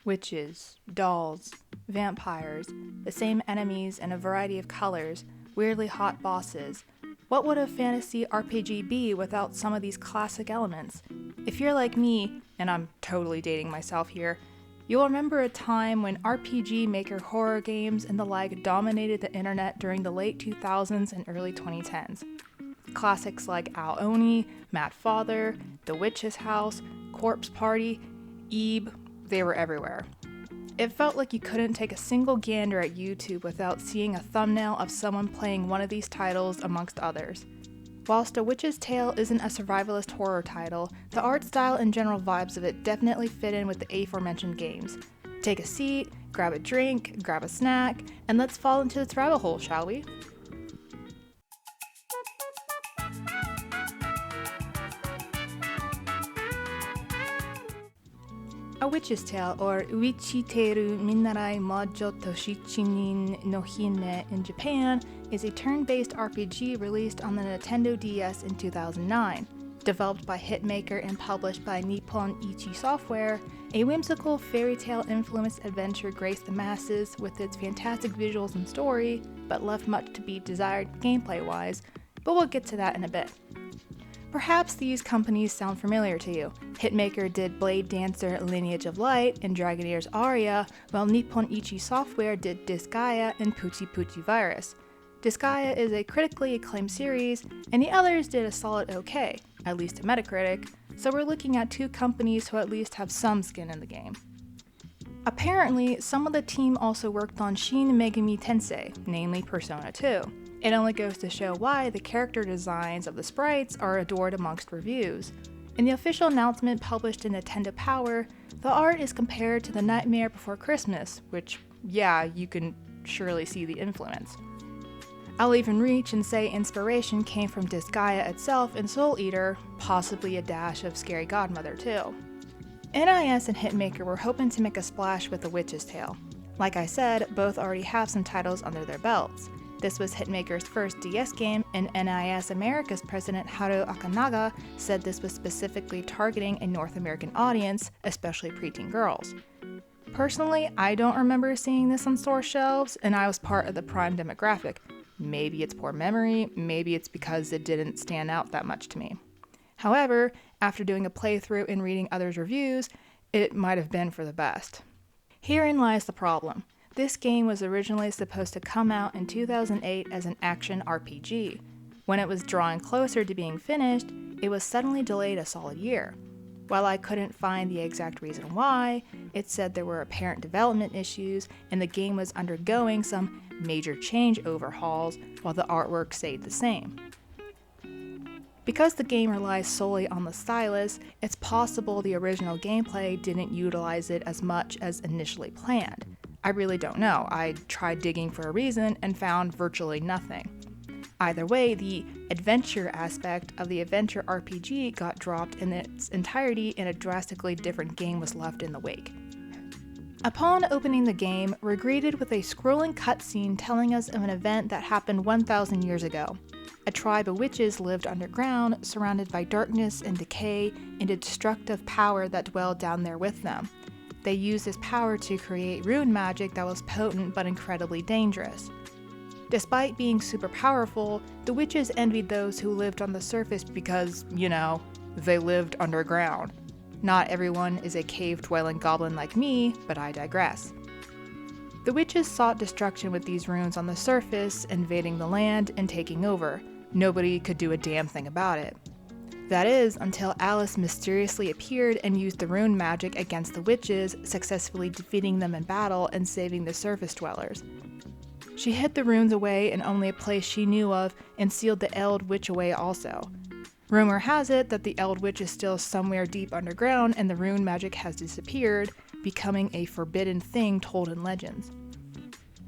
Witches, dolls, vampires, the same enemies in a variety of colors, weirdly hot bosses. What would a fantasy RPG be without some of these classic elements? If you're like me, and I'm totally dating myself here, you'll remember a time when RPG Maker horror games and the like dominated the internet during the late 2000s and early 2010s. Classics like Al Oni, Mad Father, The Witch's House, Corpse Party, Ebe, they were everywhere. It felt like you couldn't take a single gander at YouTube without seeing a thumbnail of someone playing one of these titles amongst others. Whilst A Witch's Tale isn't a survivalist horror title, the art style and general vibes of it definitely fit in with the aforementioned games. Take a seat, grab a drink, grab a snack, and let's fall into this rabbit hole, shall we? A Witch's Tale, or Uichiteru Minarai Mojo Toshichinin no Hine in Japan, is a turn-based RPG released on the Nintendo DS in 2009. Developed by Hitmaker and published by Nippon Ichi Software, a whimsical fairy tale-influenced adventure graced the masses with its fantastic visuals and story, but left much to be desired gameplay-wise, but we'll get to that in a bit. Perhaps these companies sound familiar to you. Hitmaker did Blade Dancer Lineage of Light and Dragonair's Aria, while Nippon Ichi Software did Disgaea and Pucci Pucci Virus. Disgaea is a critically acclaimed series, and the others did a solid okay, at least to Metacritic, so we're looking at two companies who at least have some skin in the game. Apparently, some of the team also worked on Shin Megami Tensei, namely Persona 2. It only goes to show why the character designs of the sprites are adored amongst reviews. In the official announcement published in Nintendo Power, the art is compared to The Nightmare Before Christmas, which, yeah, you can surely see the influence. I'll even reach and say inspiration came from Disgaea itself and Soul Eater, possibly a dash of Scary Godmother too. NIS and Hitmaker were hoping to make a splash with The Witch's Tale. Like I said, both already have some titles under their belts. This was Hitmaker's first DS game, and NIS America's president Haru Akanaga said this was specifically targeting a North American audience, especially preteen girls. Personally, I don't remember seeing this on store shelves, and I was part of the prime demographic. Maybe it's poor memory, maybe it's because it didn't stand out that much to me. However, after doing a playthrough and reading others' reviews, it might have been for the best. Herein lies the problem. This game was originally supposed to come out in 2008 as an action RPG. When it was drawing closer to being finished, it was suddenly delayed a solid year. While I couldn't find the exact reason why, it said there were apparent development issues and the game was undergoing some major change overhauls while the artwork stayed the same. Because the game relies solely on the stylus, it's possible the original gameplay didn't utilize it as much as initially planned. I really don't know. I tried digging for a reason and found virtually nothing. Either way, the adventure aspect of the adventure RPG got dropped in its entirety and a drastically different game was left in the wake. Upon opening the game, we're greeted with a scrolling cutscene telling us of an event that happened 1,000 years ago. A tribe of witches lived underground, surrounded by darkness and decay and a destructive power that dwelled down there with them. They used this power to create rune magic that was potent but incredibly dangerous. Despite being super powerful, the witches envied those who lived on the surface because, they lived underground. Not everyone is a cave-dwelling goblin like me, but I digress. The witches sought destruction with these runes on the surface, invading the land and taking over. Nobody could do a damn thing about it. That is, until Alice mysteriously appeared and used the rune magic against the witches, successfully defeating them in battle and saving the surface dwellers. She hid the runes away in only a place she knew of and sealed the Eld Witch away also. Rumor has it that the Eld Witch is still somewhere deep underground and the rune magic has disappeared, becoming a forbidden thing told in legends.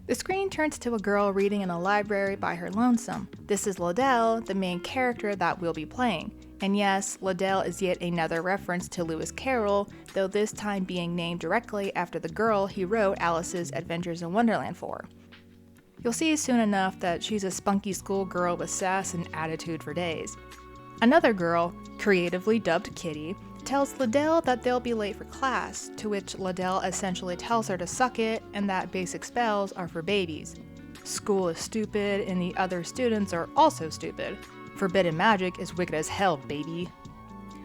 The screen turns to a girl reading in a library by her lonesome. This is Liddell, the main character that we'll be playing. And yes, Liddell is yet another reference to Lewis Carroll, though this time being named directly after the girl he wrote Alice's Adventures in Wonderland for. You'll see soon enough that she's a spunky schoolgirl with sass and attitude for days. Another girl, creatively dubbed Kitty, tells Liddell that they'll be late for class, to which Liddell essentially tells her to suck it and that basic spells are for babies. School is stupid and the other students are also stupid. Forbidden magic is wicked as hell, baby.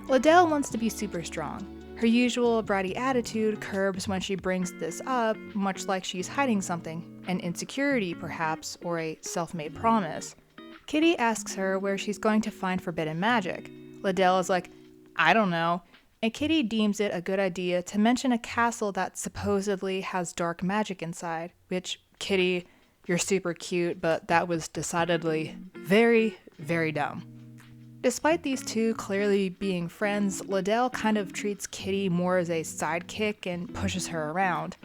Liddell wants to be super strong. Her usual bratty attitude curbs when she brings this up, much like she's hiding something, an insecurity perhaps, or a self-made promise. Kitty asks her where she's going to find forbidden magic. Liddell is like, I don't know, and Kitty deems it a good idea to mention a castle that supposedly has dark magic inside, which, Kitty, you're super cute, but that was decidedly very, very dumb. Despite these two clearly being friends, Liddell kind of treats Kitty more as a sidekick and pushes her around.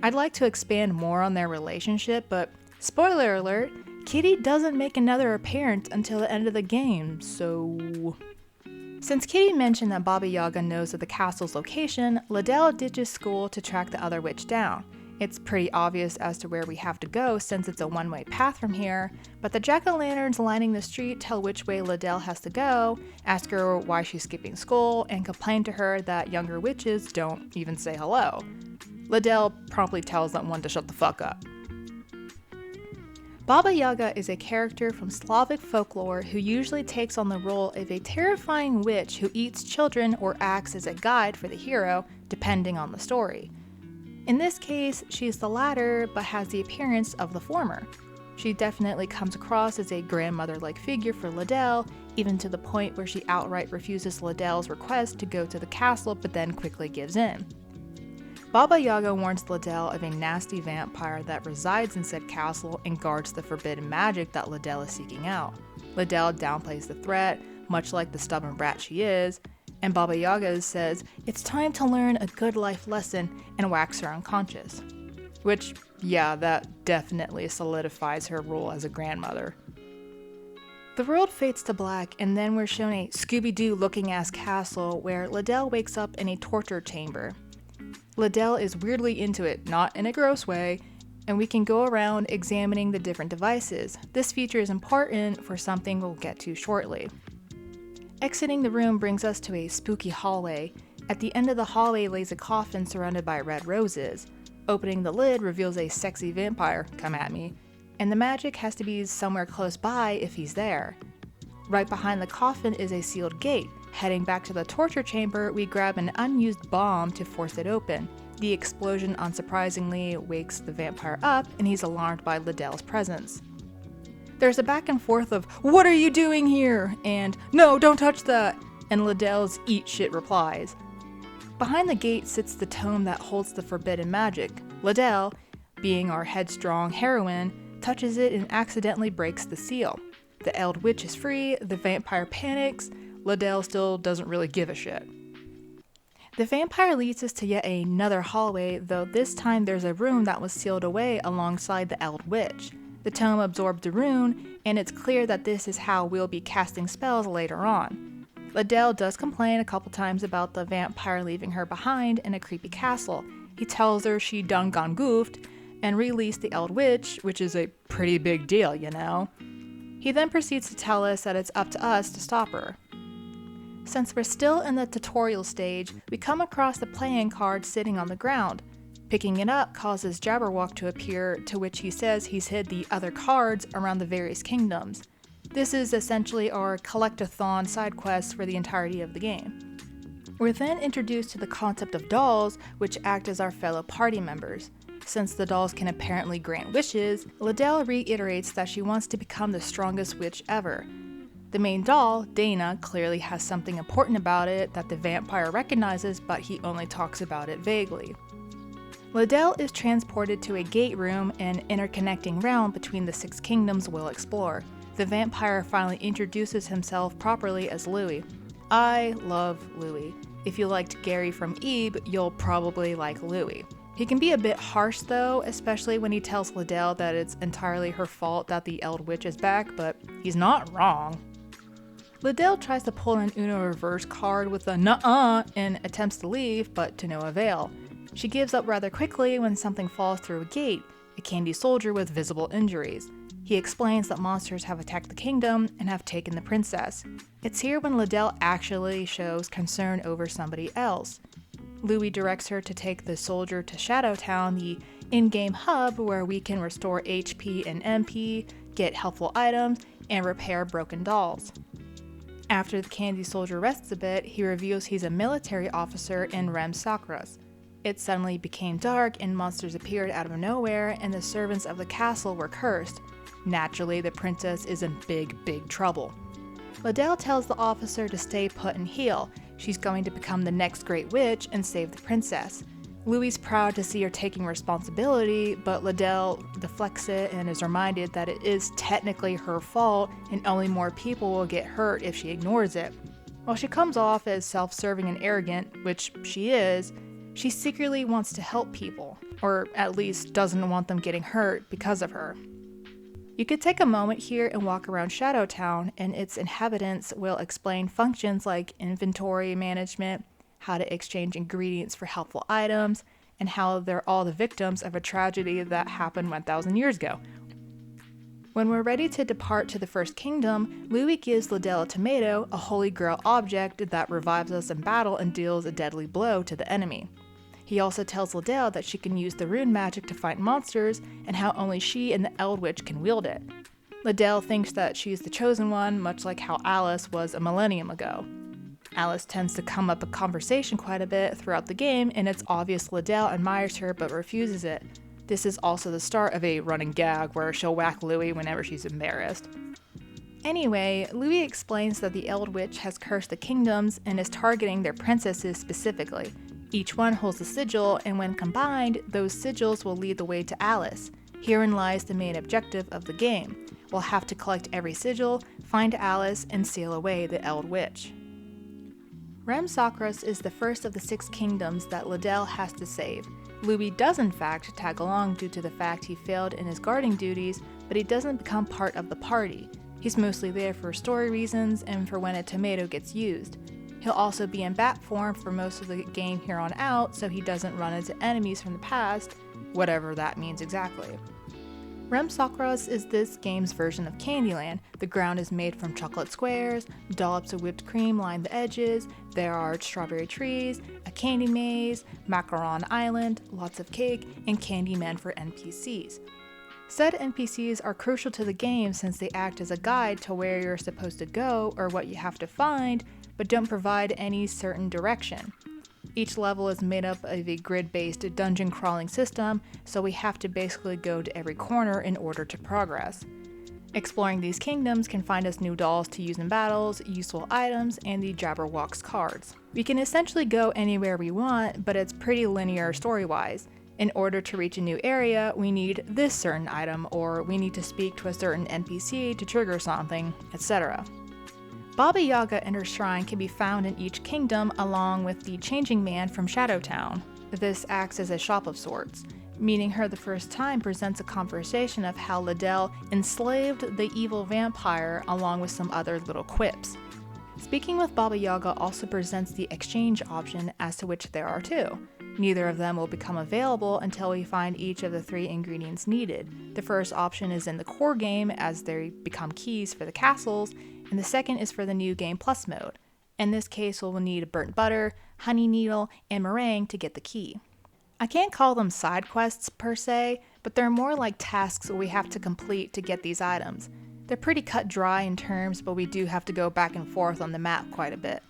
I'd like to expand more on their relationship, but spoiler alert, Kitty doesn't make another appearance until the end of the game, so... Since Kitty mentioned that Baba Yaga knows of the castle's location, Liddell ditches school to track the other witch down. It's pretty obvious as to where we have to go since it's a one-way path from here, but the jack-o'-lanterns lining the street tell which way Liddell has to go, ask her why she's skipping school, and complain to her that younger witches don't even say hello. Liddell promptly tells that one to shut the fuck up. Baba Yaga is a character from Slavic folklore who usually takes on the role of a terrifying witch who eats children or acts as a guide for the hero, depending on the story. In this case, she's the latter, but has the appearance of the former. She definitely comes across as a grandmother-like figure for Liddell, even to the point where she outright refuses Liddell's request to go to the castle, but then quickly gives in. Baba Yaga warns Liddell of a nasty vampire that resides in said castle and guards the forbidden magic that Liddell is seeking out. Liddell downplays the threat, much like the stubborn brat she is, and Baba Yaga says it's time to learn a good life lesson and whacks her unconscious. Which, yeah, that definitely solidifies her role as a grandmother. The world fades to black, and then we're shown a Scooby-Doo looking ass castle where Liddell wakes up in a torture chamber. Liddell is weirdly into it, not in a gross way, and we can go around examining the different devices. This feature is important for something we'll get to shortly. Exiting the room brings us to a spooky hallway. At the end of the hallway lays a coffin surrounded by red roses. Opening the lid reveals a sexy vampire, come at me, and the magic has to be somewhere close by if he's there. Right behind the coffin is a sealed gate. Heading back to the torture chamber, we grab an unused bomb to force it open. The explosion unsurprisingly wakes the vampire up, and he's alarmed by Liddell's presence. There's a back and forth of, "What are you doing here?" and "No, don't touch that," and Liddell's "eat shit" replies. Behind the gate sits the tome that holds the forbidden magic. Liddell, being our headstrong heroine, touches it and accidentally breaks the seal. The Eld Witch is free, the vampire panics, Liddell still doesn't really give a shit. The vampire leads us to yet another hallway, though this time there's a room that was sealed away alongside the Eld Witch. The tome absorbed the rune, and it's clear that this is how we'll be casting spells later on. Liddell does complain a couple times about the vampire leaving her behind in a creepy castle. He tells her she done gone goofed, and released the Eld Witch, which is a pretty big deal, you know. He then proceeds to tell us that it's up to us to stop her. Since we're still in the tutorial stage, we come across the playing card sitting on the ground. Picking it up causes Jabberwock to appear, to which he says he's hid the other cards around the various kingdoms. This is essentially our collect-a-thon side quest for the entirety of the game. We're then introduced to the concept of dolls, which act as our fellow party members. Since the dolls can apparently grant wishes, Liddell reiterates that she wants to become the strongest witch ever. The main doll, Dana, clearly has something important about it that the vampire recognizes, but he only talks about it vaguely. Liddell is transported to a gate room, an interconnecting realm between the 6 kingdoms we'll explore. The vampire finally introduces himself properly as Louis. I love Louis. If you liked Gary from Ebe, you'll probably like Louis. He can be a bit harsh though, especially when he tells Liddell that it's entirely her fault that the Eld Witch is back, but he's not wrong. Liddell tries to pull an Uno reverse card with a nuh-uh and attempts to leave, but to no avail. She gives up rather quickly when something falls through a gate, a candy soldier with visible injuries. He explains that monsters have attacked the kingdom and have taken the princess. It's here when Liddell actually shows concern over somebody else. Louis directs her to take the soldier to Shadowtown, the in-game hub where we can restore HP and MP, get helpful items, and repair broken dolls. After the candy soldier rests a bit, he reveals he's a military officer in Rem Sakras. It suddenly became dark and monsters appeared out of nowhere, and the servants of the castle were cursed. Naturally, the princess is in big trouble. Liddell tells the officer to stay put and heal. She's going to become the next great witch and save the princess. Louis' proud to see her taking responsibility, but Liddell deflects it and is reminded that it is technically her fault and only more people will get hurt if she ignores it. While she comes off as self-serving and arrogant, which she is, she secretly wants to help people, or at least doesn't want them getting hurt because of her. You could take a moment here and walk around Shadowtown, and its inhabitants will explain functions like inventory management, how to exchange ingredients for helpful items, and how they're all the victims of a tragedy that happened 1,000 years ago. When we're ready to depart to the First Kingdom, Louis gives Liddell a tomato, a holy grail object that revives us in battle and deals a deadly blow to the enemy. He also tells Liddell that she can use the rune magic to fight monsters, and how only she and the Eldwitch can wield it. Liddell thinks that she's the chosen one, much like how Alice was a millennium ago. Alice tends to come up in conversation quite a bit throughout the game, and it's obvious Liddell admires her but refuses it. This is also the start of a running gag where she'll whack Louis whenever she's embarrassed. Anyway, Louis explains that the Eldwitch has cursed the kingdoms and is targeting their princesses specifically. Each one holds a sigil, and when combined, those sigils will lead the way to Alice. Herein lies the main objective of the game. We'll have to collect every sigil, find Alice, and seal away the Eldwitch. Rem Sakras is the first of the 6 kingdoms that Liddell has to save. Louis does in fact tag along due to the fact he failed in his guarding duties, but he doesn't become part of the party. He's mostly there for story reasons and for when a tomato gets used. He'll also be in bat form for most of the game here on out, so he doesn't run into enemies from the past, whatever that means exactly. Rem Sakras is this game's version of Candyland. The ground is made from chocolate squares, dollops of whipped cream line the edges, there are strawberry trees, a candy maze, macaron island, lots of cake, and candy men for NPCs. Said NPCs are crucial to the game since they act as a guide to where you're supposed to go or what you have to find, but don't provide any certain direction. Each level is made up of a grid-based dungeon crawling system, so we have to basically go to every corner in order to progress. Exploring these kingdoms can find us new dolls to use in battles, useful items, and the Jabberwock's cards. We can essentially go anywhere we want, but it's pretty linear story-wise. In order to reach a new area, we need this certain item, or we need to speak to a certain NPC to trigger something, etc. Baba Yaga and her shrine can be found in each kingdom along with the Changing Man from Shadowtown. This acts as a shop of sorts. Meeting her the first time presents a conversation of how Liddell enslaved the evil vampire along with some other little quips. Speaking with Baba Yaga also presents the exchange option, as to which there are 2. Neither of them will become available until we find each of the 3 ingredients needed. The first option is in the core game as they become keys for the castles, and the second is for the new Game Plus mode. In this case, we'll need burnt butter, honey needle, and meringue to get the key. I can't call them side quests per se, but they're more like tasks we have to complete to get these items. They're pretty cut dry in terms, but we do have to go back and forth on the map quite a bit.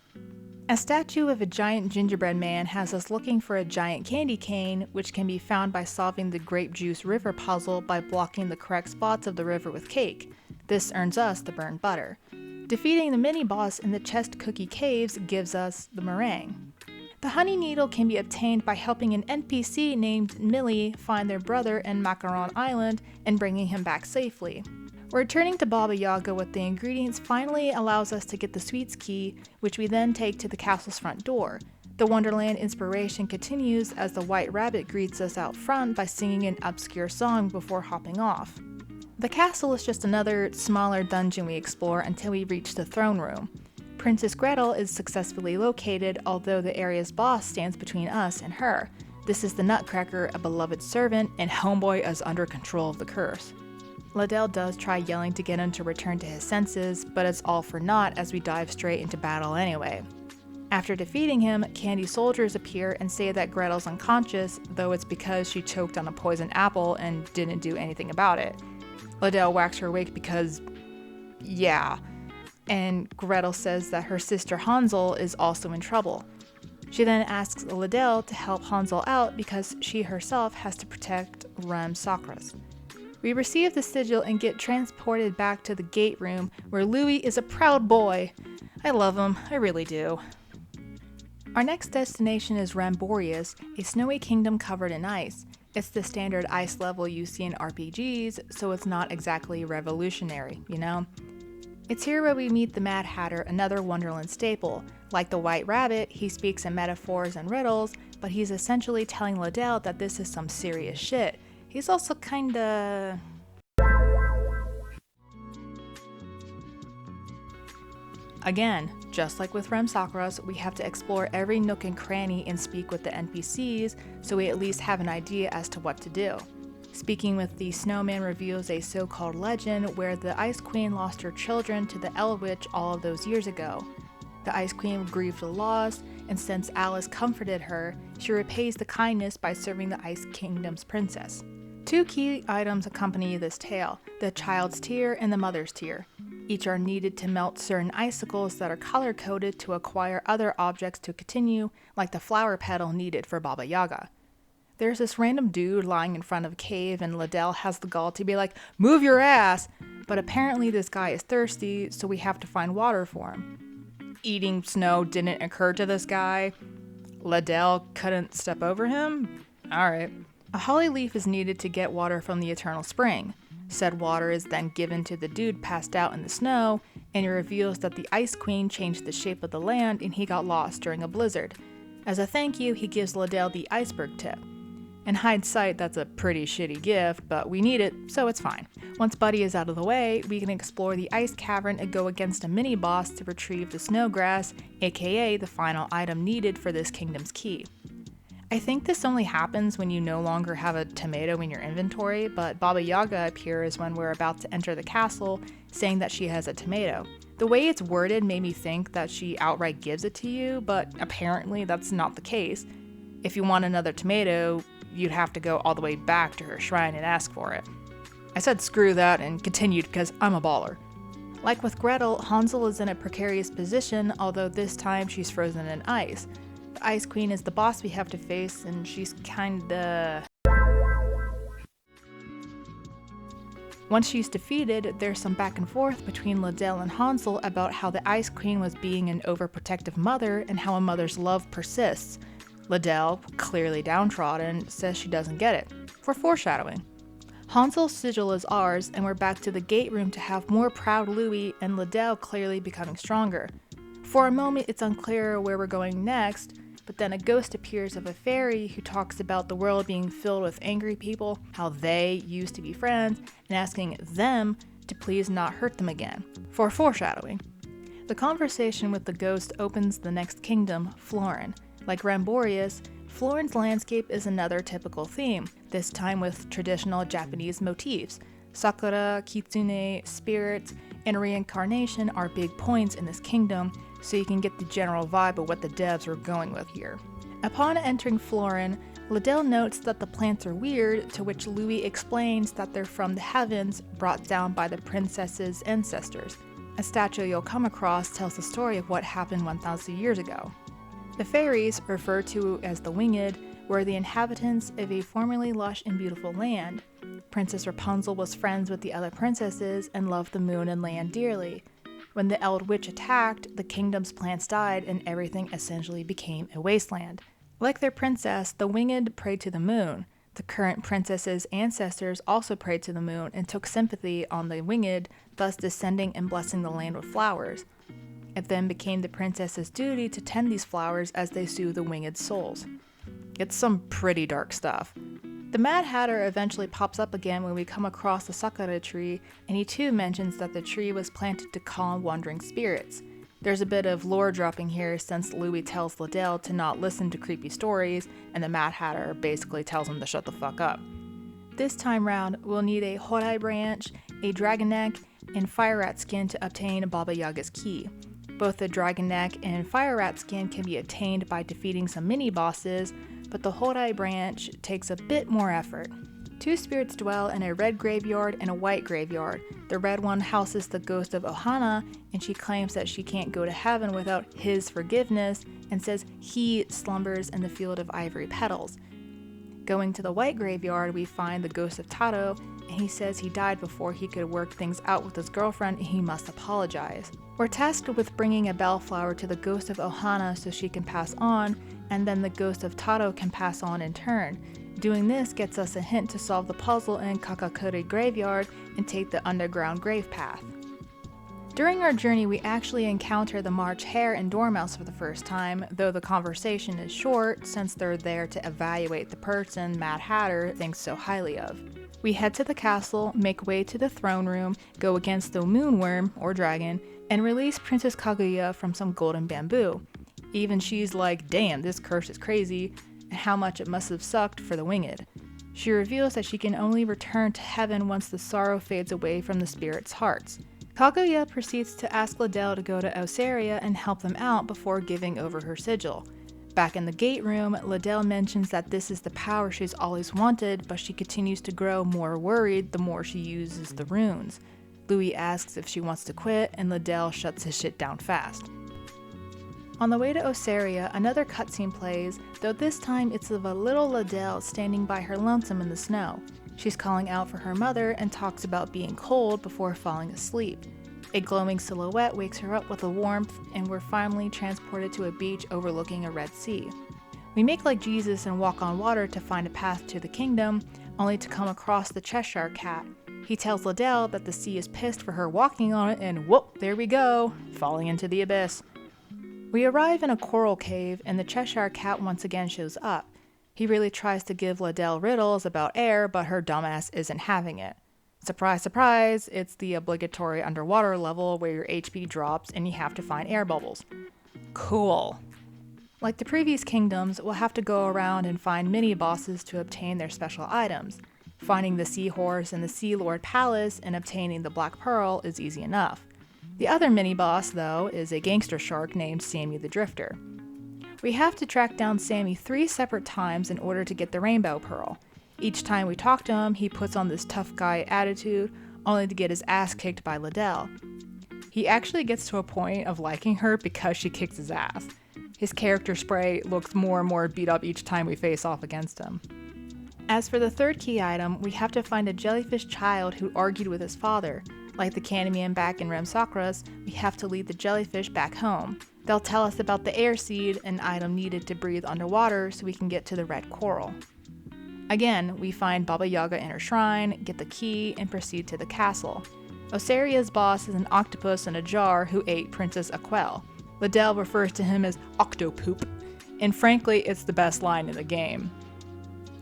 A statue of a giant gingerbread man has us looking for a giant candy cane, which can be found by solving the grape juice river puzzle by blocking the correct spots of the river with cake. This earns us the burnt butter. Defeating the mini-boss in the chest cookie caves gives us the meringue. The honey needle can be obtained by helping an NPC named Millie find their brother in Macaron Island and bringing him back safely. Returning to Baba Yaga with the ingredients finally allows us to get the sweets key, which we then take to the castle's front door. The Wonderland inspiration continues as the White Rabbit greets us out front by singing an obscure song before hopping off. The castle is just another, smaller dungeon we explore until we reach the throne room. Princess Gretel is successfully located, although the area's boss stands between us and her. This is the Nutcracker, a beloved servant, and Homeboy is under control of the curse. Liddell does try yelling to get him to return to his senses, but it's all for naught as we dive straight into battle anyway. After defeating him, Candy soldiers appear and say that Gretel's unconscious, though it's because she choked on a poisoned apple and didn't do anything about it. Liddell whacks her awake because, yeah. And Gretel says that her sister Hansel is also in trouble. She then asks Liddell to help Hansel out because she herself has to protect Rem Sakras. We receive the sigil and get transported back to the gate room where Louis is a proud boy. I love him, I really do. Our next destination is Ramborius, a snowy kingdom covered in ice. It's the standard ice level you see in RPGs, so it's not exactly revolutionary, you know? It's here where we meet the Mad Hatter, another Wonderland staple. Like the White Rabbit, he speaks in metaphors and riddles, but he's essentially telling Liddell that this is some serious shit. He's also kinda... Again, just like with Rem Sakras, we have to explore every nook and cranny and speak with the NPCs so we at least have an idea as to what to do. Speaking with the snowman reveals a so-called legend where the Ice Queen lost her children to the Eld Witch all of those years ago. The Ice Queen grieved the loss, and since Alice comforted her, she repays the kindness by serving the Ice Kingdom's princess. Two key items accompany this tale, the child's tear and the mother's tear. Each are needed to melt certain icicles that are color-coded to acquire other objects to continue, like the flower petal needed for Baba Yaga. There's this random dude lying in front of a cave and Liddell has the gall to be like, "Move your ass!" But apparently this guy is thirsty, so we have to find water for him. Eating snow didn't occur to this guy. Liddell couldn't step over him? Alright. A holly leaf is needed to get water from the eternal spring. Said water is then given to the dude passed out in the snow, and it reveals that the Ice Queen changed the shape of the land and he got lost during a blizzard. As a thank you, he gives Liddell the iceberg tip. In hindsight, that's a pretty shitty gift, but we need it, so it's fine. Once Buddy is out of the way, we can explore the ice cavern and go against a mini-boss to retrieve the snowgrass, aka the final item needed for this kingdom's key. I think this only happens when you no longer have a tomato in your inventory, but Baba Yaga appears when we're about to enter the castle, saying that she has a tomato. The way it's worded made me think that she outright gives it to you, but apparently that's not the case. If you want another tomato, you'd have to go all the way back to her shrine and ask for it. I said screw that and continued because I'm a baller. Like with Gretel, Hansel is in a precarious position, although this time she's frozen in ice. The Ice Queen is the boss we have to face, and she's kinda... Once she's defeated, there's some back and forth between Liddell and Hansel about how the Ice Queen was being an overprotective mother and how a mother's love persists. Liddell, clearly downtrodden, says she doesn't get it. For foreshadowing. Hansel's sigil is ours, and we're back to the gate room to have more proud Louis and Liddell clearly becoming stronger. For a moment, it's unclear where we're going next, but then a ghost appears of a fairy who talks about the world being filled with angry people, how they used to be friends, and asking them to please not hurt them again. For foreshadowing. The conversation with the ghost opens the next kingdom, Florin. Like Ramborius, Florin's landscape is another typical theme, this time with traditional Japanese motifs. Sakura, kitsune, spirits, and reincarnation are big points in this kingdom, so you can get the general vibe of what the devs were going with here. Upon entering Florin, Liddell notes that the plants are weird, to which Louis explains that they're from the heavens, brought down by the princess's ancestors. A statue you'll come across tells the story of what happened 1,000 years ago. The fairies, referred to as the Winged, were the inhabitants of a formerly lush and beautiful land. Princess Rapunzel was friends with the other princesses and loved the moon and land dearly. When the Eld Witch attacked, the kingdom's plants died and everything essentially became a wasteland. Like their princess, the Winged prayed to the moon. The current princess's ancestors also prayed to the moon and took sympathy on the Winged, thus descending and blessing the land with flowers. It then became the princess's duty to tend these flowers as they soothe the winged souls. It's some pretty dark stuff. The Mad Hatter eventually pops up again when we come across the sakura tree, and he too mentions that the tree was planted to calm wandering spirits. There's a bit of lore dropping here since Louis tells Liddell to not listen to creepy stories, and the Mad Hatter basically tells him to shut the fuck up. This time round, we'll need a Horai branch, a dragon neck, and fire rat skin to obtain Baba Yaga's key. Both the dragon neck and fire rat skin can be obtained by defeating some mini-bosses, but the Hodai branch takes a bit more effort. 2 spirits dwell in a red graveyard and a white graveyard. The red one houses the ghost of Ohana, and she claims that she can't go to heaven without his forgiveness, and says he slumbers in the field of ivory petals. Going to the white graveyard, we find the ghost of Taro, and he says he died before he could work things out with his girlfriend and he must apologize. We're tasked with bringing a bellflower to the ghost of Ohana so she can pass on, and then the ghost of Taro can pass on in turn. Doing this gets us a hint to solve the puzzle in Kakakuri Graveyard and take the underground grave path. During our journey, we actually encounter the March Hare and Dormouse for the first time, though the conversation is short since they're there to evaluate the person Mad Hatter thinks so highly of. We head to the castle, make way to the throne room, go against the moonworm, or dragon, and release Princess Kaguya from some golden bamboo. Even she's like, damn, this curse is crazy, and how much it must have sucked for the winged. She reveals that she can only return to heaven once the sorrow fades away from the spirits' hearts. Kaguya proceeds to ask Liddell to go to Osaria and help them out before giving over her sigil. Back in the gate room, Liddell mentions that this is the power she's always wanted, but she continues to grow more worried the more she uses the runes. Louis asks if she wants to quit, and Liddell shuts his shit down fast. On the way to Osaria, another cutscene plays, though this time it's of a little Liddell standing by her lonesome in the snow. She's calling out for her mother and talks about being cold before falling asleep. A glowing silhouette wakes her up with a warmth, and we're finally transported to a beach overlooking a Red Sea. We make like Jesus and walk on water to find a path to the kingdom, only to come across the Cheshire Cat. He tells Liddell that the sea is pissed for her walking on it, and whoop, there we go, falling into the abyss. We arrive in a coral cave, and the Cheshire Cat once again shows up. He really tries to give Liddell riddles about air, but her dumbass isn't having it. Surprise, surprise, it's the obligatory underwater level where your HP drops and you have to find air bubbles. Cool. Like the previous kingdoms, we'll have to go around and find mini-bosses to obtain their special items. Finding the Seahorse in the Sea Lord Palace and obtaining the Black Pearl is easy enough. The other mini-boss, though, is a gangster shark named Sammy the Drifter. We have to track down Sammy 3 separate times in order to get the Rainbow Pearl. Each time we talk to him, he puts on this tough guy attitude, only to get his ass kicked by Liddell. He actually gets to a point of liking her because she kicks his ass. His character spray looks more and more beat up each time we face off against him. As for the third key item, we have to find a jellyfish child who argued with his father. Like the Candyman back in Rem Sakura's, we have to lead the jellyfish back home. They'll tell us about the air seed, an item needed to breathe underwater so we can get to the red coral. Again, we find Baba Yaga in her shrine, get the key, and proceed to the castle. Osaria's boss is an octopus in a jar who ate Princess Aquelle. Liddell refers to him as Octopoop, and frankly, it's the best line in the game.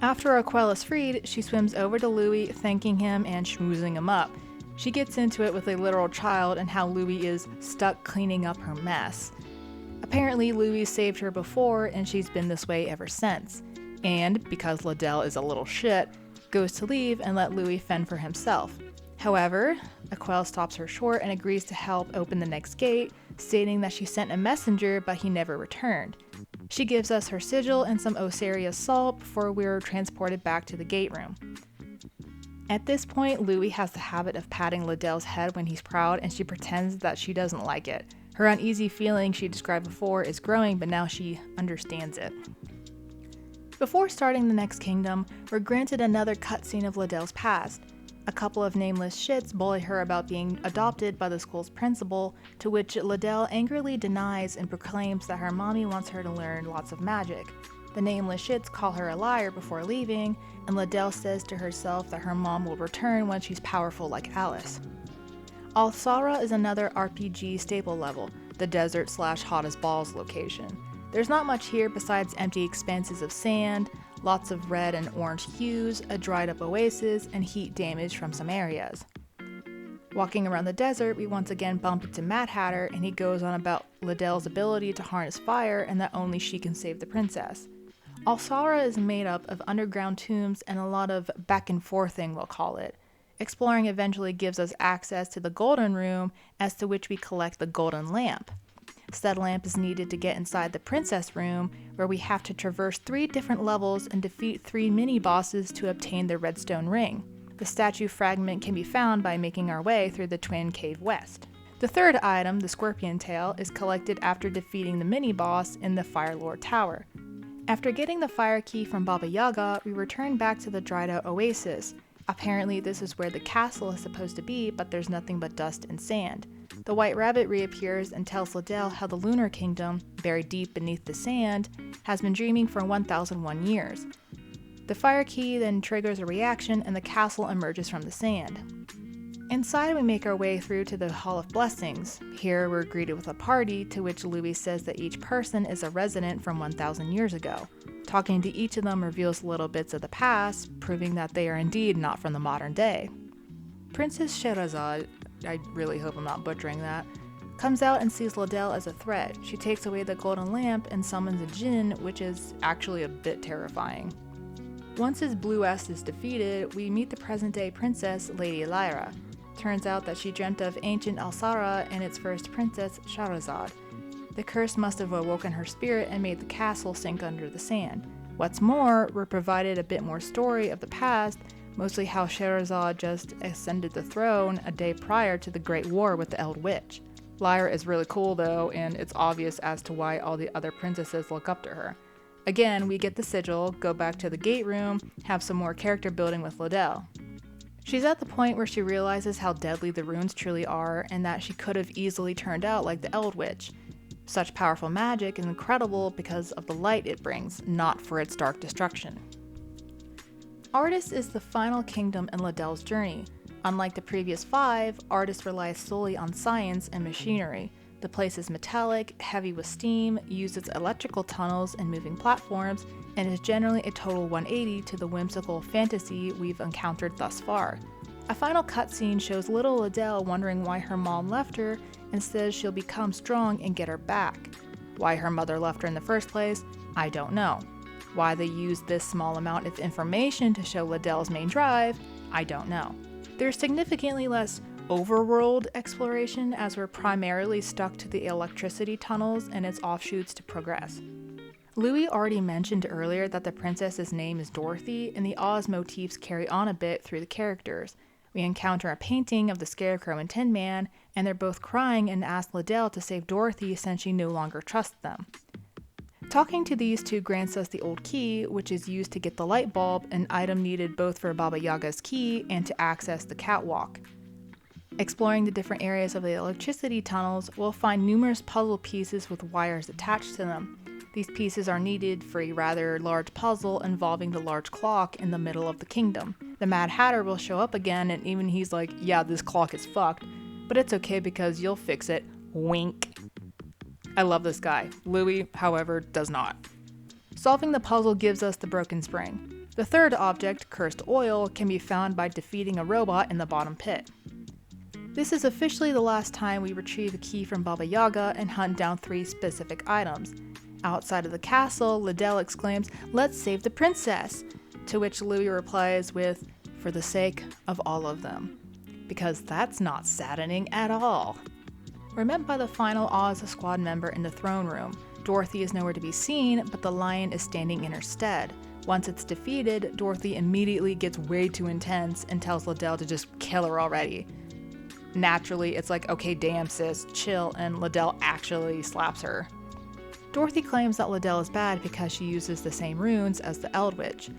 After Aquelle is freed, she swims over to Louis, thanking him and schmoozing him up. She gets into it with a literal child and how Louis is stuck cleaning up her mess. Apparently, Louis saved her before, and she's been this way ever since. And, because Liddell is a little shit, goes to leave and let Louis fend for himself. However, Aquelle stops her short and agrees to help open the next gate, stating that she sent a messenger but he never returned. She gives us her sigil and some Osaria salt before we're transported back to the gate room. At this point, Louis has the habit of patting Liddell's head when he's proud, and she pretends that she doesn't like it. Her uneasy feeling she described before is growing, but now she understands it. Before starting the next kingdom, we're granted another cutscene of Liddell's past. A couple of nameless shits bully her about being adopted by the school's principal, to which Liddell angrily denies and proclaims that her mommy wants her to learn lots of magic. The nameless shits call her a liar before leaving, and Liddell says to herself that her mom will return when she's powerful like Alice. Alsara is another RPG staple level, the desert/hot as balls location. There's not much here besides empty expanses of sand, lots of red and orange hues, a dried up oasis, and heat damage from some areas. Walking around the desert, we once again bump into Mad Hatter, and he goes on about Liddell's ability to harness fire and that only she can save the princess. Alsara is made up of underground tombs and a lot of back and forthing, we'll call it. Exploring eventually gives us access to the Golden Room, as to which we collect the Golden Lamp. Said lamp is needed to get inside the Princess Room, where we have to traverse 3 different levels and defeat 3 mini-bosses to obtain the Redstone Ring. The statue fragment can be found by making our way through the Twin Cave West. The third item, the Scorpion Tail, is collected after defeating the mini-boss in the Fire Lord Tower. After getting the fire key from Baba Yaga, we return back to the dried out oasis. Apparently this is where the castle is supposed to be, but there's nothing but dust and sand. The White Rabbit reappears and tells Liddell how the Lunar Kingdom, buried deep beneath the sand, has been dreaming for 1001 years. The fire key then triggers a reaction and the castle emerges from the sand. Inside, we make our way through to the Hall of Blessings. Here we're greeted with a party, to which Louis says that each person is a resident from 1000 years ago. Talking to each of them reveals little bits of the past, proving that they are indeed not from the modern day. Princess Sherazade, I really hope I'm not butchering that, comes out and sees Liddell as a threat. She takes away the golden lamp and summons a djinn, which is actually a bit terrifying. Once his blue S is defeated, we meet the present-day princess, Lady Lyra. Turns out that she dreamt of ancient Alsara and its first princess, Shahrazad. The curse must have awoken her spirit and made the castle sink under the sand. What's more, we're provided a bit more story of the past, mostly how Shahrazad just ascended the throne a day prior to the Great War with the Eld Witch. Lyra is really cool though, and it's obvious as to why all the other princesses look up to her. Again, we get the sigil, go back to the gate room, have some more character building with Liddell. She's at the point where she realizes how deadly the runes truly are, and that she could have easily turned out like the Eld Witch. Such powerful magic is incredible because of the light it brings, not for its dark destruction. Artis is the final kingdom in Liddell's journey. Unlike the previous 5, Artis relies solely on science and machinery. The place is metallic, heavy with steam, uses electrical tunnels and moving platforms, and is generally a total 180 to the whimsical fantasy we've encountered thus far. A final cutscene shows little Liddell wondering why her mom left her and says she'll become strong and get her back. Why her mother left her in the first place, I don't know. Why they used this small amount of information to show Liddell's main drive, I don't know. There's significantly less overworld exploration, as we're primarily stuck to the electricity tunnels and its offshoots to progress. Louis already mentioned earlier that the princess's name is Dorothy, and the Oz motifs carry on a bit through the characters. We encounter a painting of the Scarecrow and Tin Man, and they're both crying and ask Liddell to save Dorothy since she no longer trusts them. Talking to these two grants us the old key, which is used to get the light bulb, an item needed both for Baba Yaga's key and to access the catwalk. Exploring the different areas of the electricity tunnels, we'll find numerous puzzle pieces with wires attached to them. These pieces are needed for a rather large puzzle involving the large clock in the middle of the kingdom. The Mad Hatter will show up again, and even he's like, yeah, this clock is fucked, but it's okay because you'll fix it. Wink. I love this guy. Louis, however, does not. Solving the puzzle gives us the broken spring. The third object, Cursed Oil, can be found by defeating a robot in the bottom pit. This is officially the last time we retrieve a key from Baba Yaga and hunt down 3 specific items. Outside of the castle, Liddell exclaims, "Let's save the princess!" To which Louis replies with, "For the sake of all of them." Because that's not saddening at all. We're met by the final Oz squad member in the throne room. Dorothy is nowhere to be seen, but the lion is standing in her stead. Once it's defeated, Dorothy immediately gets way too intense and tells Liddell to just kill her already. Naturally, it's like, okay, damn sis, chill, and Liddell actually slaps her. Dorothy claims that Liddell is bad because she uses the same runes as the Eld Witch.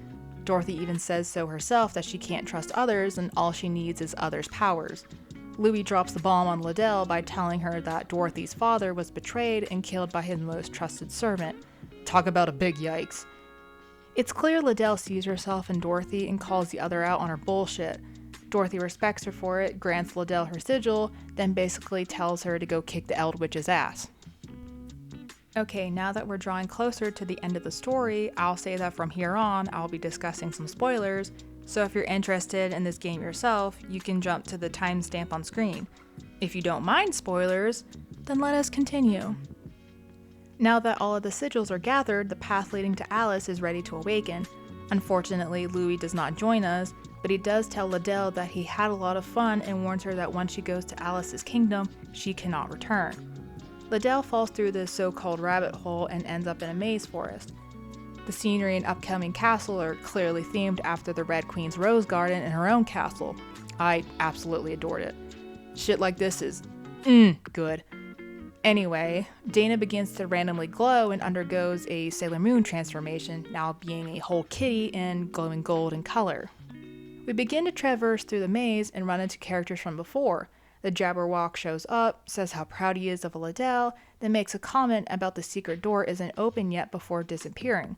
Dorothy even says so herself, that she can't trust others and all she needs is others' powers. Louis drops the bomb on Liddell by telling her that Dorothy's father was betrayed and killed by his most trusted servant. Talk about a big yikes. It's clear Liddell sees herself in Dorothy and calls the other out on her bullshit. Dorothy respects her for it, grants Liddell her sigil, then basically tells her to go kick the Eld Witch's ass. Okay, now that we're drawing closer to the end of the story, I'll say that from here on, I'll be discussing some spoilers, so if you're interested in this game yourself, you can jump to the timestamp on screen. If you don't mind spoilers, then let us continue. Now that all of the sigils are gathered, the path leading to Alice is ready to awaken. Unfortunately, Louis does not join us, but he does tell Liddell that he had a lot of fun and warns her that once she goes to Alice's kingdom, she cannot return. Liddell falls through the so-called rabbit hole and ends up in a maze forest. The scenery and upcoming castle are clearly themed after the Red Queen's rose garden in her own castle. I absolutely adored it. Shit like this is good. Anyway, Dana begins to randomly glow and undergoes a Sailor Moon transformation, now being a whole kitty and glowing gold in color. We begin to traverse through the maze and run into characters from before. The Jabberwock shows up, says how proud he is of Liddell, then makes a comment about the secret door isn't open yet before disappearing.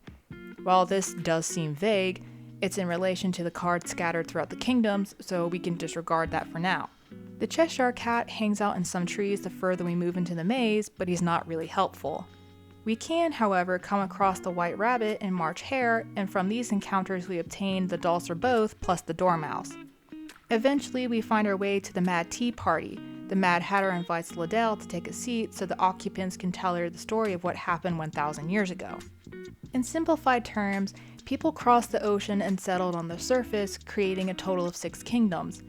While this does seem vague, it's in relation to the cards scattered throughout the kingdoms, so we can disregard that for now. The Cheshire Cat hangs out in some trees the further we move into the maze, but he's not really helpful. We can, however, come across the White Rabbit and March Hare, and from these encounters we obtain the Dulcer Both plus the Dormouse. Eventually, we find our way to the Mad Tea Party. The Mad Hatter invites Liddell to take a seat so the occupants can tell her the story of what happened 1,000 years ago. In simplified terms, people crossed the ocean and settled on the surface, creating a total of 6 kingdoms.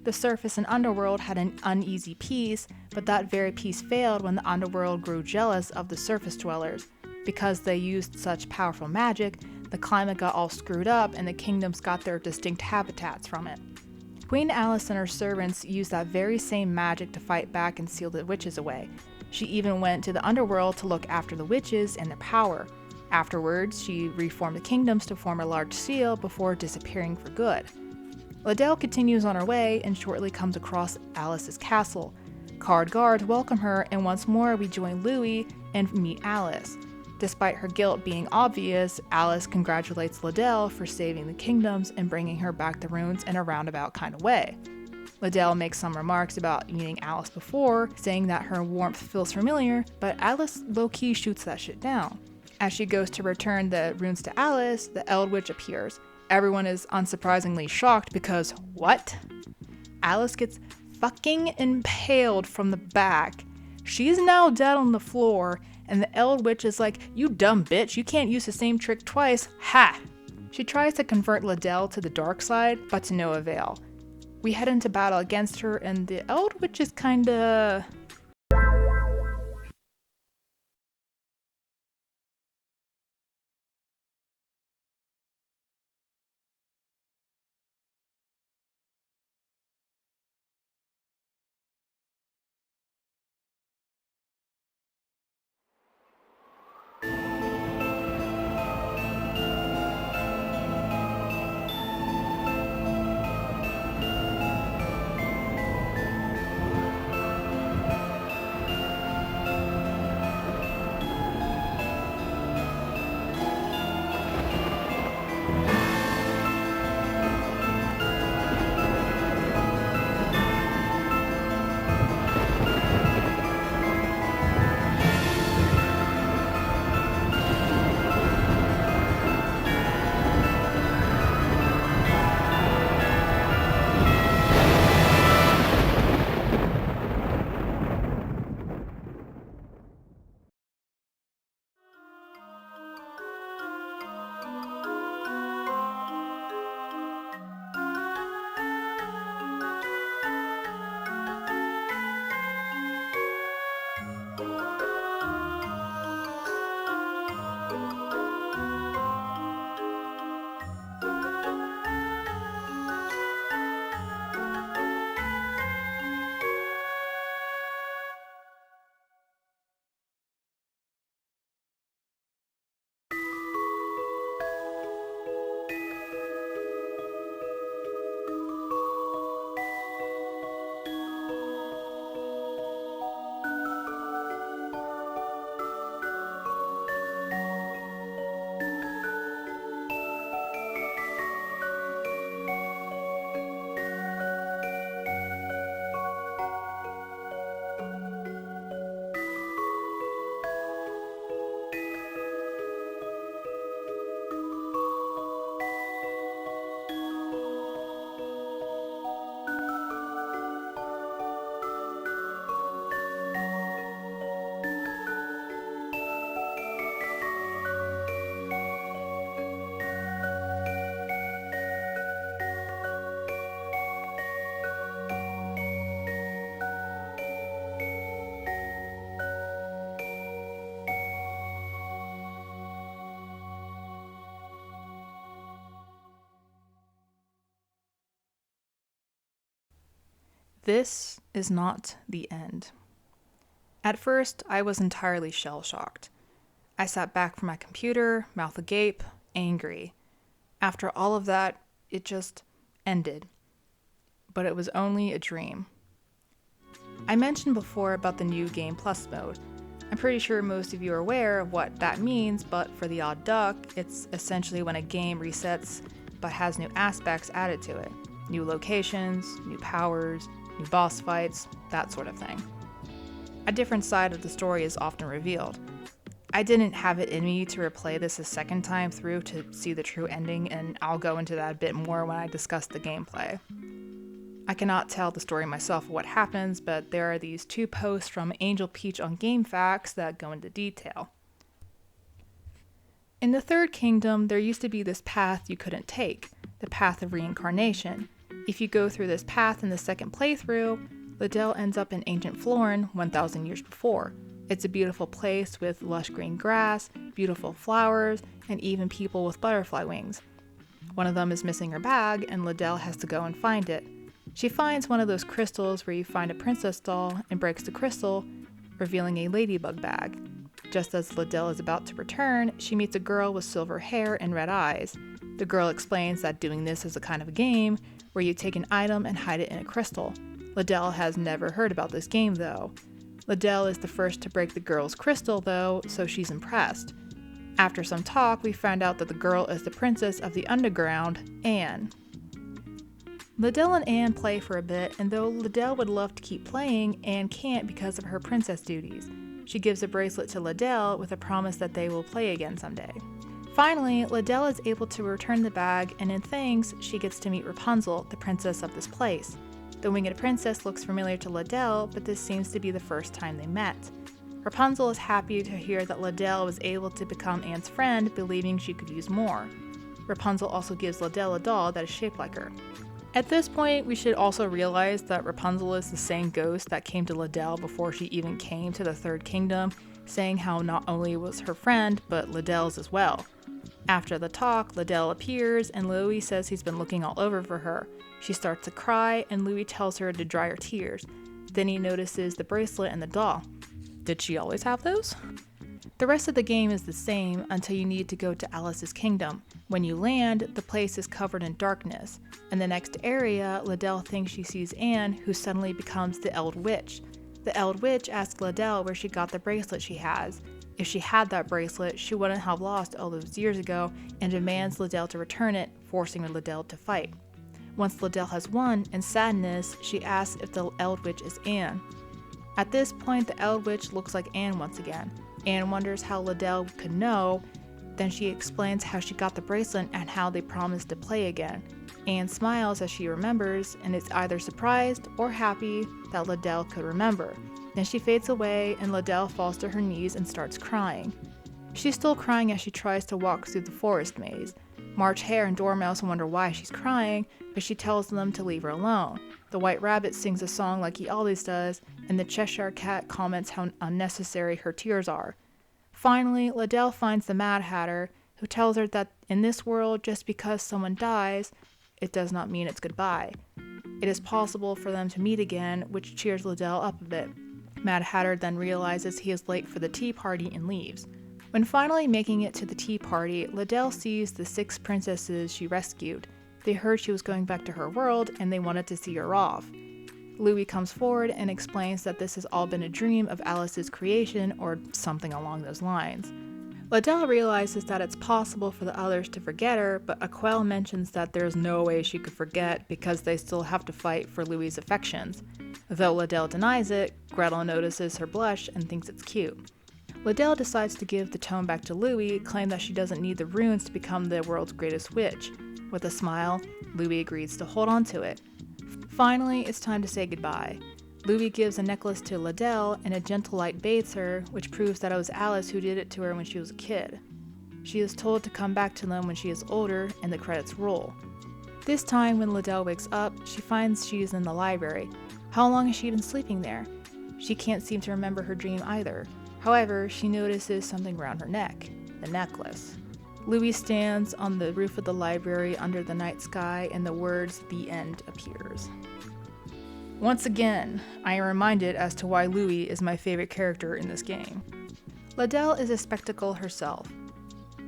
The surface and underworld had an uneasy peace, but that very peace failed when the underworld grew jealous of the surface dwellers. Because they used such powerful magic, the climate got all screwed up and the kingdoms got their distinct habitats from it. Queen Alice and her servants used that very same magic to fight back and seal the witches away. She even went to the underworld to look after the witches and their power. Afterwards, she reformed the kingdoms to form a large seal before disappearing for good. Liddell continues on her way and shortly comes across Alice's castle. Card guards welcome her, and once more we join Louis and meet Alice. Despite her guilt being obvious, Alice congratulates Liddell for saving the kingdoms and bringing her back the runes in a roundabout kind of way. Liddell makes some remarks about meeting Alice before, saying that her warmth feels familiar, but Alice low-key shoots that shit down. As she goes to return the runes to Alice, the Eldwitch appears. Everyone is unsurprisingly shocked because, what? Alice gets fucking impaled from the back. She's now dead on the floor, and the Eldwitch is like, "You dumb bitch, you can't use the same trick twice, ha!" She tries to convert Liddell to the dark side, but to no avail. We head into battle against her, and the Eldwitch is kinda... This is not the end. At first, I was entirely shell-shocked. I sat back from my computer, mouth agape, angry. After all of that, it just ended. But it was only a dream. I mentioned before about the new Game Plus mode. I'm pretty sure most of you are aware of what that means, but for the odd duck, it's essentially when a game resets but has new aspects added to it. New locations, new powers, new boss fights, that sort of thing. A different side of the story is often revealed. I didn't have it in me to replay this a second time through to see the true ending, and I'll go into that a bit more when I discuss the gameplay. I cannot tell the story myself of what happens, but there are these 2 posts from Angel Peach on GameFAQs that go into detail. In the Third Kingdom, there used to be this path you couldn't take, the path of reincarnation. If you go through this path in the second playthrough, Liddell ends up in ancient Florin 1,000 years before. It's a beautiful place with lush green grass, beautiful flowers, and even people with butterfly wings. One of them is missing her bag, and Liddell has to go and find it. She finds one of those crystals where you find a princess doll and breaks the crystal, revealing a ladybug bag. Just as Liddell is about to return, she meets a girl with silver hair and red eyes. The girl explains that doing this is a kind of a game where you take an item and hide it in a crystal. Liddell has never heard about this game though. Liddell is the first to break the girl's crystal though, so she's impressed. After some talk, we find out that the girl is the princess of the underground, Anne. Liddell and Anne play for a bit, and though Liddell would love to keep playing, Anne can't because of her princess duties. She gives a bracelet to Liddell with a promise that they will play again someday. Finally, Liddell is able to return the bag, and in thanks, she gets to meet Rapunzel, the princess of this place. The winged princess looks familiar to Liddell, but this seems to be the first time they met. Rapunzel is happy to hear that Liddell was able to become Anne's friend, believing she could use more. Rapunzel also gives Liddell a doll that is shaped like her. At this point, we should also realize that Rapunzel is the same ghost that came to Liddell before she even came to the Third Kingdom, saying how not only was her friend, but Liddell's as well. After the talk, Liddell appears, and Louis says he's been looking all over for her. She starts to cry, and Louis tells her to dry her tears. Then he notices the bracelet and the doll. Did she always have those? The rest of the game is the same until you need to go to Alice's kingdom. When you land, the place is covered in darkness. In the next area, Liddell thinks she sees Anne, who suddenly becomes the Eld Witch. The Eld Witch asks Liddell where she got the bracelet she has. If she had that bracelet, she wouldn't have lost all those years ago, and demands Liddell to return it, forcing Liddell to fight. Once Liddell has won, in sadness, she asks if the Eld Witch is Anne. At this point, the Eld Witch looks like Anne once again. Anne wonders how Liddell could know. Then she explains how she got the bracelet and how they promised to play again. Anne smiles as she remembers and is either surprised or happy that Liddell could remember. Then she fades away and Liddell falls to her knees and starts crying. She's still crying as she tries to walk through the forest maze. March Hare and Dormouse wonder why she's crying, but she tells them to leave her alone. The White Rabbit sings a song like he always does, and the Cheshire Cat comments how unnecessary her tears are. Finally, Liddell finds the Mad Hatter, who tells her that in this world, just because someone dies, it does not mean it's goodbye. It is possible for them to meet again, which cheers Liddell up a bit. Mad Hatter then realizes he is late for the tea party and leaves. When finally making it to the tea party, Liddell sees the 6 princesses she rescued. They heard she was going back to her world, and they wanted to see her off. Louis comes forward and explains that this has all been a dream of Alice's creation, or something along those lines. Liddell realizes that it's possible for the others to forget her, but Aquelle mentions that there's no way she could forget because they still have to fight for Louis' affections. Though Liddell denies it, Gretel notices her blush and thinks it's cute. Liddell decides to give the tome back to Louis, claiming that she doesn't need the runes to become the world's greatest witch. With a smile, Louis agrees to hold on to it. Finally, it's time to say goodbye. Louis gives a necklace to Liddell, and a gentle light bathes her, which proves that it was Alice who did it to her when she was a kid. She is told to come back to them when she is older, and the credits roll. This time, when Liddell wakes up, she finds she is in the library. How long has she been sleeping there? She can't seem to remember her dream either. However, she notices something around her neck, the necklace. Louis stands on the roof of the library under the night sky, and the words "The End" appears. Once again, I am reminded as to why Louis is my favorite character in this game. Liddell is a spectacle herself.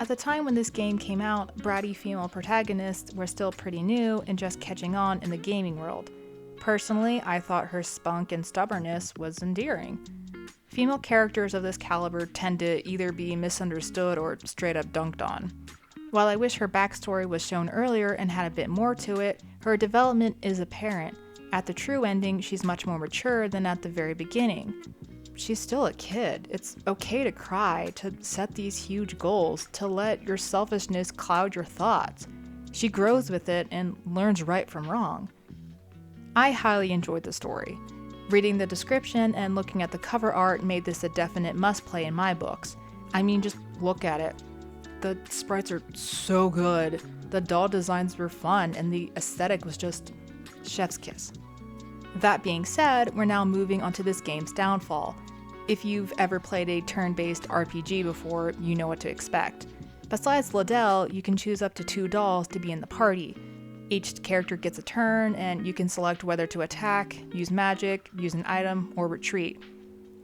At the time when this game came out, bratty female protagonists were still pretty new and just catching on in the gaming world. Personally, I thought her spunk and stubbornness was endearing. Female characters of this caliber tend to either be misunderstood or straight up dunked on. While I wish her backstory was shown earlier and had a bit more to it, her development is apparent. At the true ending, she's much more mature than at the very beginning. She's still a kid. It's okay to cry, to set these huge goals, to let your selfishness cloud your thoughts. She grows with it and learns right from wrong. I highly enjoyed the story. Reading the description and looking at the cover art made this a definite must-play in my books. I mean, just look at it. The sprites are so good, the doll designs were fun, and the aesthetic was just chef's kiss. That being said, we're now moving on to this game's downfall. If you've ever played a turn-based RPG before, you know what to expect. Besides Liddell, you can choose up to 2 dolls to be in the party. Each character gets a turn, and you can select whether to attack, use magic, use an item, or retreat.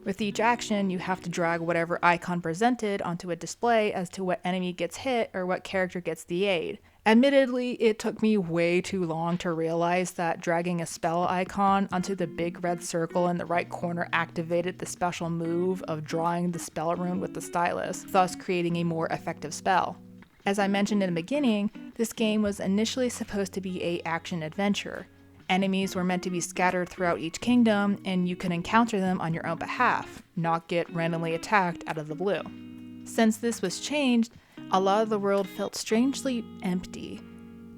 With each action, you have to drag whatever icon presented onto a display as to what enemy gets hit or what character gets the aid. Admittedly, it took me way too long to realize that dragging a spell icon onto the big red circle in the right corner activated the special move of drawing the spell rune with the stylus, thus creating a more effective spell. As I mentioned in the beginning, this game was initially supposed to be an action-adventure. Enemies were meant to be scattered throughout each kingdom, and you could encounter them on your own behalf, not get randomly attacked out of the blue. Since this was changed, a lot of the world felt strangely empty.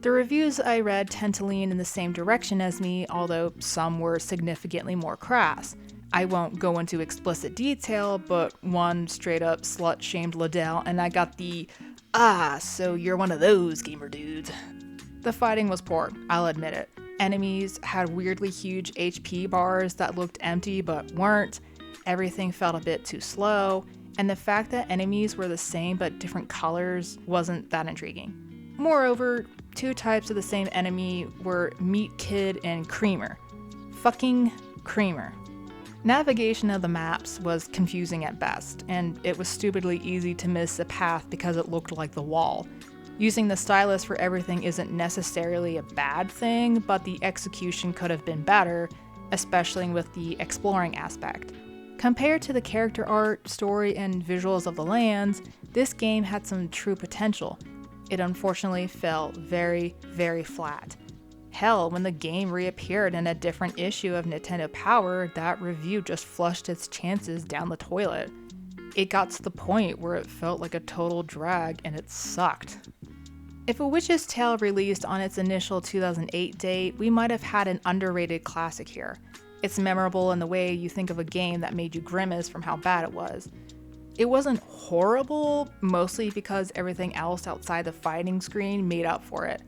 The reviews I read tend to lean in the same direction as me, although some were significantly more crass. I won't go into explicit detail, but one straight up slut-shamed Liddell, and I got the so you're one of those gamer dudes. The fighting was poor, I'll admit it. Enemies had weirdly huge HP bars that looked empty but weren't. Everything felt a bit too slow, and the fact that enemies were the same but different colors wasn't that intriguing. Moreover, 2 types of the same enemy were Meat Kid and Creamer. Fucking Creamer. Navigation of the maps was confusing at best, and it was stupidly easy to miss a path because it looked like the wall. Using the stylus for everything isn't necessarily a bad thing, but the execution could have been better, especially with the exploring aspect. Compared to the character art, story, and visuals of the lands, this game had some true potential. It unfortunately fell very, very flat. Hell, when the game reappeared in a different issue of Nintendo Power, that review just flushed its chances down the toilet. It got to the point where it felt like a total drag, and it sucked. If A Witch's Tale released on its initial 2008 date, we might have had an underrated classic here. It's memorable in the way you think of a game that made you grimace from how bad it was. It wasn't horrible, mostly because everything else outside the fighting screen made up for it.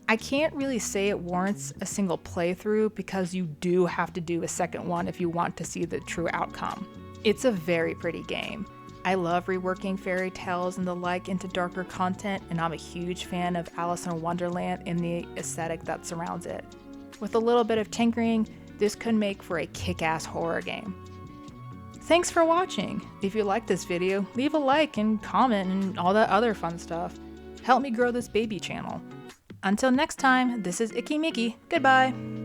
I can't really say it warrants a single playthrough because you do have to do a second one if you want to see the true outcome. It's a very pretty game. I love reworking fairy tales and the like into darker content, and I'm a huge fan of Alice in Wonderland and the aesthetic that surrounds it. With a little bit of tinkering, this could make for a kick-ass horror game. Thanks for watching! If you liked this video, leave a like and comment and all that other fun stuff. Help me grow this baby channel. Until next time, this is Icky Mickey. Goodbye!